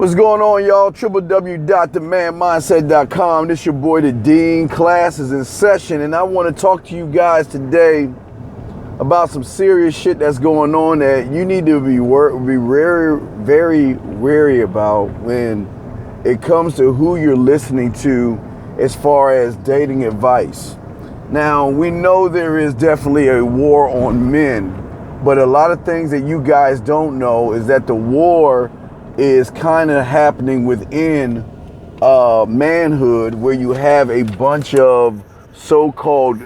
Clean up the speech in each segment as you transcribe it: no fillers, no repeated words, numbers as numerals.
What's going on, y'all? www.themanmindset.com. This your boy, the Dean. Class is in session, and I want to talk to you guys today about some serious shit that's going on that you need to be very wary about when it comes to who you're listening to as far as dating advice. Now, we know there is definitely a war on men, but a lot of things that you guys don't know is that the war is kind of happening within manhood, where you have a bunch of so-called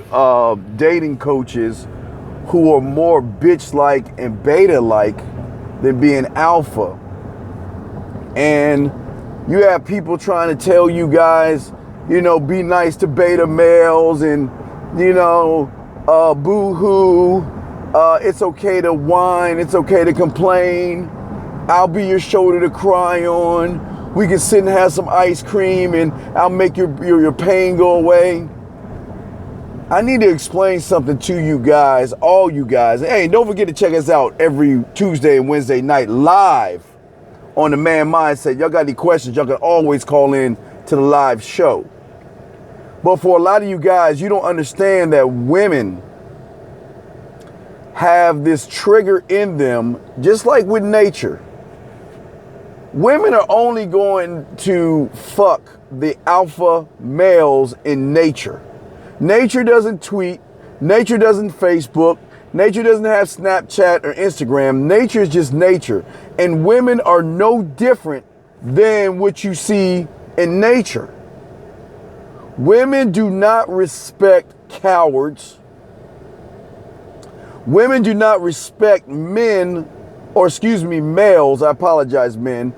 dating coaches who are more bitch-like and beta-like than being alpha. And you have people trying to tell you guys, you know, be nice to beta males and, you know, boo-hoo, it's okay to whine, it's okay to complain, I'll be your shoulder to cry on, we can sit and have some ice cream and I'll make your pain go away. I need to explain something to you guys, all you guys. Hey, don't forget to check us out every Tuesday and Wednesday night live on The Man Mindset. Y'all got any questions, y'all can always call in to the live show. But for a lot of you guys, you don't understand that women have this trigger in them, just like with nature. Women are only going to fuck the alpha males in nature. Nature doesn't tweet. Nature doesn't Facebook. Nature doesn't have Snapchat or Instagram. Nature is just nature. And women are no different than what you see in nature. Women do not respect cowards. Women do not respect men, or excuse me, males, I apologize, men,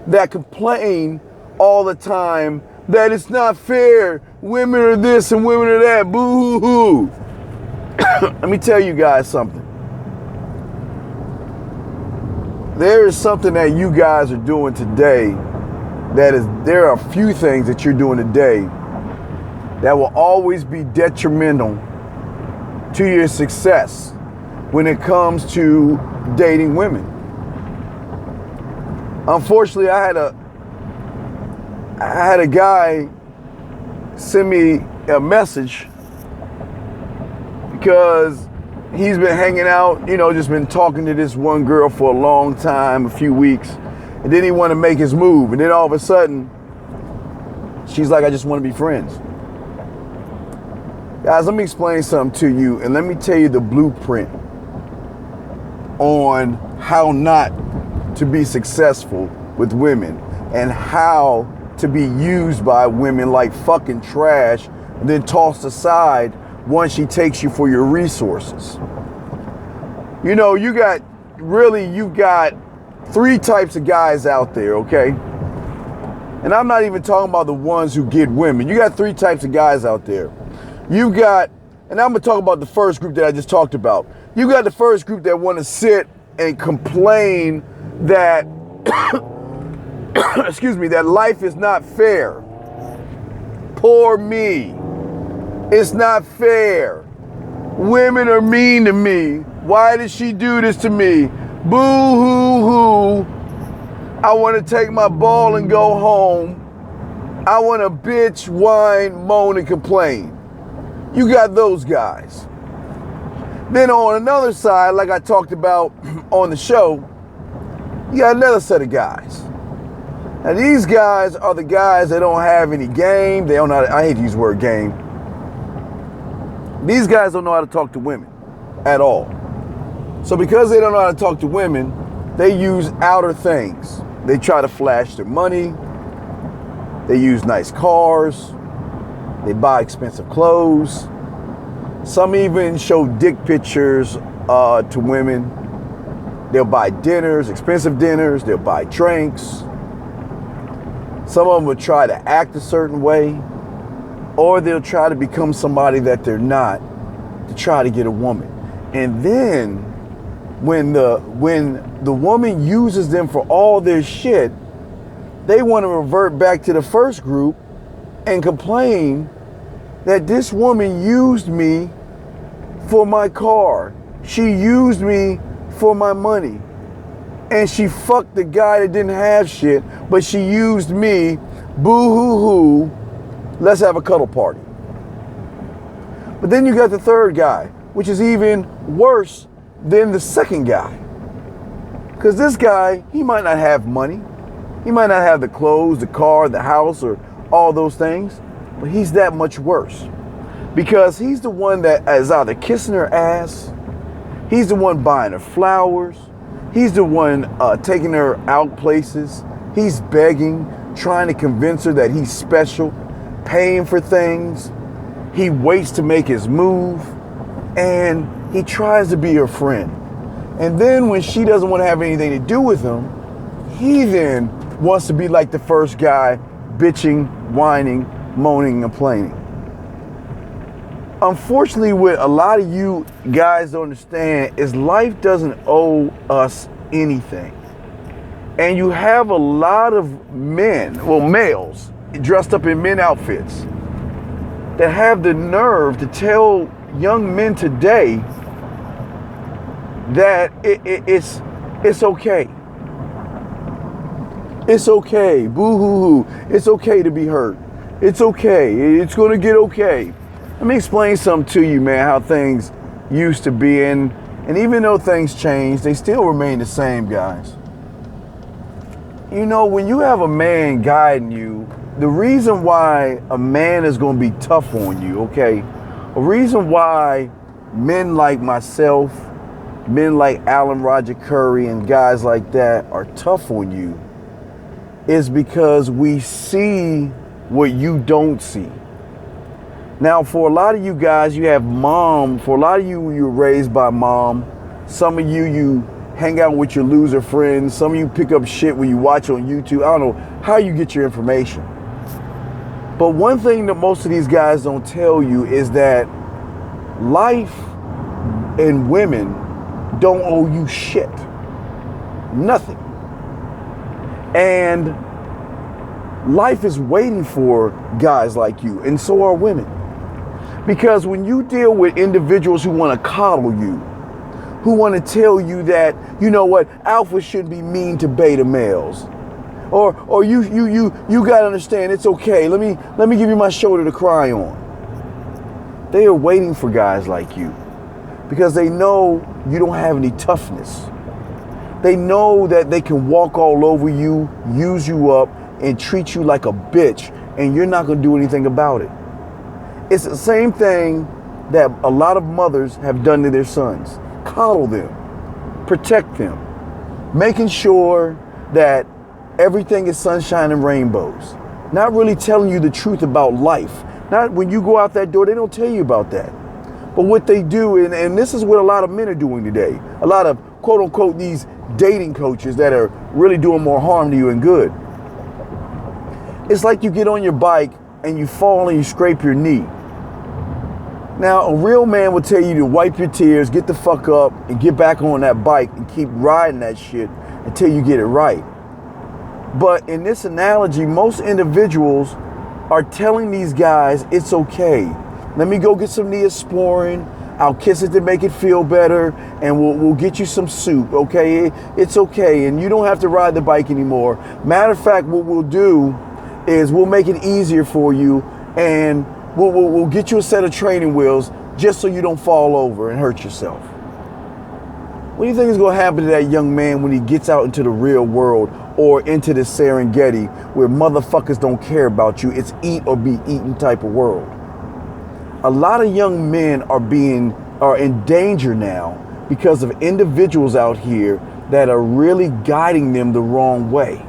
that complain all the time that it's not fair. Women are this and women are that. Boo-hoo-hoo. Let me tell you guys something. There is something that you guys are doing today there are a few things that you're doing today that will always be detrimental to your success when it comes to dating women. Unfortunately, I had a guy send me a message because he's been hanging out, you know, just been talking to this one girl for a long time, a few weeks, and then he wanted to make his move, and then all of a sudden, she's like, I just want to be friends. Guys, let me explain something to you, and let me tell you the blueprint on how not to be successful with women and how to be used by women like fucking trash and then tossed aside once she takes you for your resources. You know, you got three types of guys out there, okay? And I'm not even talking about the ones who get women. You got three types of guys out there. You got, and I'm gonna talk about the first group that I just talked about. You got the first group that want to sit and complain that excuse me, that life is not fair. Poor me. It's not fair. Women are mean to me. Why did she do this to me? Boo-hoo-hoo. I want to take my ball and go home. I want to bitch, whine, moan, and complain. You got those guys. Then on another side, like I talked about on the show, you got another set of guys. Now these guys are the guys that don't have any game. They don't know how to, I hate to use the word game. These guys don't know how to talk to women at all. So because they don't know how to talk to women, they use outer things. They try to flash their money. They use nice cars. They buy expensive clothes. Some even show dick pictures to women. They'll buy dinners, expensive dinners. They'll buy drinks. Some of them will try to act a certain way, or they'll try to become somebody that they're not to try to get a woman. And then when the woman uses them for all their shit, they want to revert back to the first group and complain that this woman used me for my car. She used me for my money. and she fucked the guy that didn't have shit, but she used me. Boo-hoo-hoo. Let's have a cuddle party. But then you got the third guy, which is even worse than the second guy. Because this guy, he might not have money. He might not have the clothes, the car, the house, or all those things. But he's that much worse. Because he's the one that is either kissing her ass. He's the one buying her flowers. He's the one taking her out places. He's begging, trying to convince her that he's special, paying for things. He waits to make his move, and he tries to be her friend. And then when she doesn't want to have anything to do with him, he then wants to be like the first guy, bitching, whining, moaning, and complaining. Unfortunately, what a lot of you guys don't understand is life doesn't owe us anything. And you have a lot of men, well, males, dressed up in men outfits that have the nerve to tell young men today that it's okay. It's okay. Boo-hoo-hoo. It's okay to be hurt. It's okay. It's going to get okay. Let me explain something to you, man, how things used to be. And even though things change, they still remain the same, guys. You know, when you have a man guiding you, the reason why a man is going to be tough on you, okay? A reason why men like myself, men like Alan Roger Curry and guys like that are tough on you is because we see what you don't see. Now, for a lot of you guys, you have mom. For a lot of you, you're raised by mom. Some of you hang out with your loser friends. Some of you pick up shit when you watch on YouTube. I don't know how you get your information. But one thing that most of these guys don't tell you is that life and women don't owe you shit. Nothing. And life is waiting for guys like you, and so are women. Because when you deal with individuals who want to coddle you, who want to tell you that, you know what, alphas shouldn't be mean to beta males. Or you gotta understand it's okay. Let me give you my shoulder to cry on. They are waiting for guys like you because they know you don't have any toughness. They know that they can walk all over you, use you up, and treat you like a bitch, and you're not gonna do anything about it. It's the same thing that a lot of mothers have done to their sons. Coddle them, protect them, making sure that everything is sunshine and rainbows. Not really telling you the truth about life. Not when you go out that door, they don't tell you about that. But what they do, and this is what a lot of men are doing today. A lot of quote unquote these dating coaches that are really doing more harm to you than good. It's like you get on your bike and you fall and you scrape your knee. Now, a real man will tell you to wipe your tears, get the fuck up, and get back on that bike and keep riding that shit until you get it right. But in this analogy, most individuals are telling these guys, it's okay. Let me go get some Neosporin. I'll kiss it to make it feel better, and we'll get you some soup, okay? It's okay, and you don't have to ride the bike anymore. Matter of fact, what we'll do is we'll make it easier for you, and we'll get you a set of training wheels just so you don't fall over and hurt yourself. What do you think is going to happen to that young man when he gets out into the real world or into the Serengeti where motherfuckers don't care about you? It's eat or be eaten type of world. A lot of young men are in danger now because of individuals out here that are really guiding them the wrong way,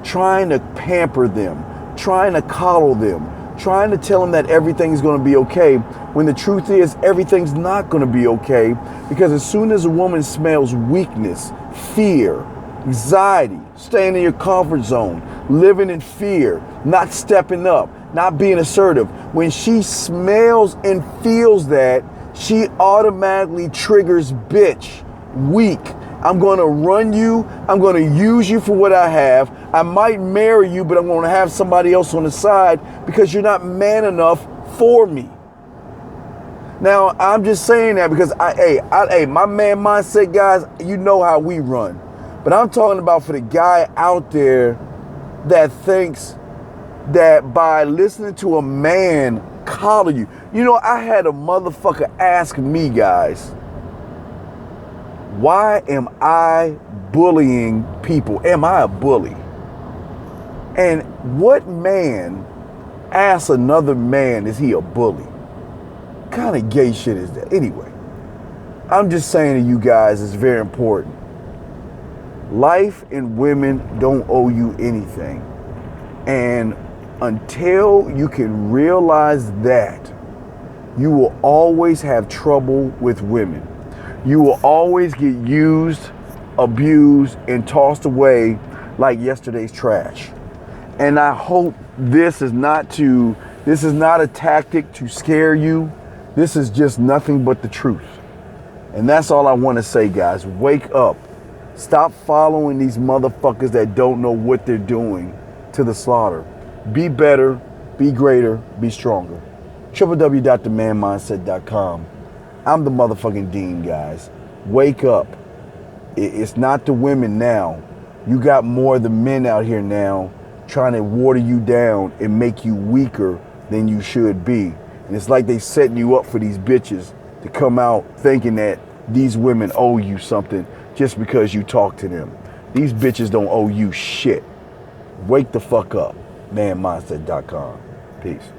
trying to pamper them, trying to coddle them, trying to tell them that everything's going to be okay, when the truth is everything's not going to be okay, because as soon as a woman smells weakness, fear, anxiety, staying in your comfort zone, living in fear, not stepping up, not being assertive, when she smells and feels that, she automatically triggers bitch, weak. I'm going to run you. I'm going to use you for what I have. I might marry you, but I'm going to have somebody else on the side because you're not man enough for me. Now, I'm just saying that because, my man mindset, guys, you know how we run. But I'm talking about for the guy out there that thinks that by listening to a man collar you. You know, I had a motherfucker ask me, guys, why am I bullying people? Am I a bully? And what man asks another man, is he a bully? What kind of gay shit is that? Anyway, I'm just saying to you guys, it's very important. Life and women don't owe you anything. And until you can realize that, you will always have trouble with women. You will always get used, abused, and tossed away like yesterday's trash. And I hope this is not a tactic to scare you. This is just nothing but the truth. And that's all I want to say, guys. Wake up. Stop following these motherfuckers that don't know what they're doing to the slaughter. Be better, be greater, be stronger. www.themanmindset.com. I'm the motherfucking Dean, guys. Wake up. It's not the women now. You got more of the men out here now trying to water you down and make you weaker than you should be. And it's like they setting you up for these bitches to come out thinking that these women owe you something just because you talk to them. These bitches don't owe you shit. Wake the fuck up. manmindset.com. Peace.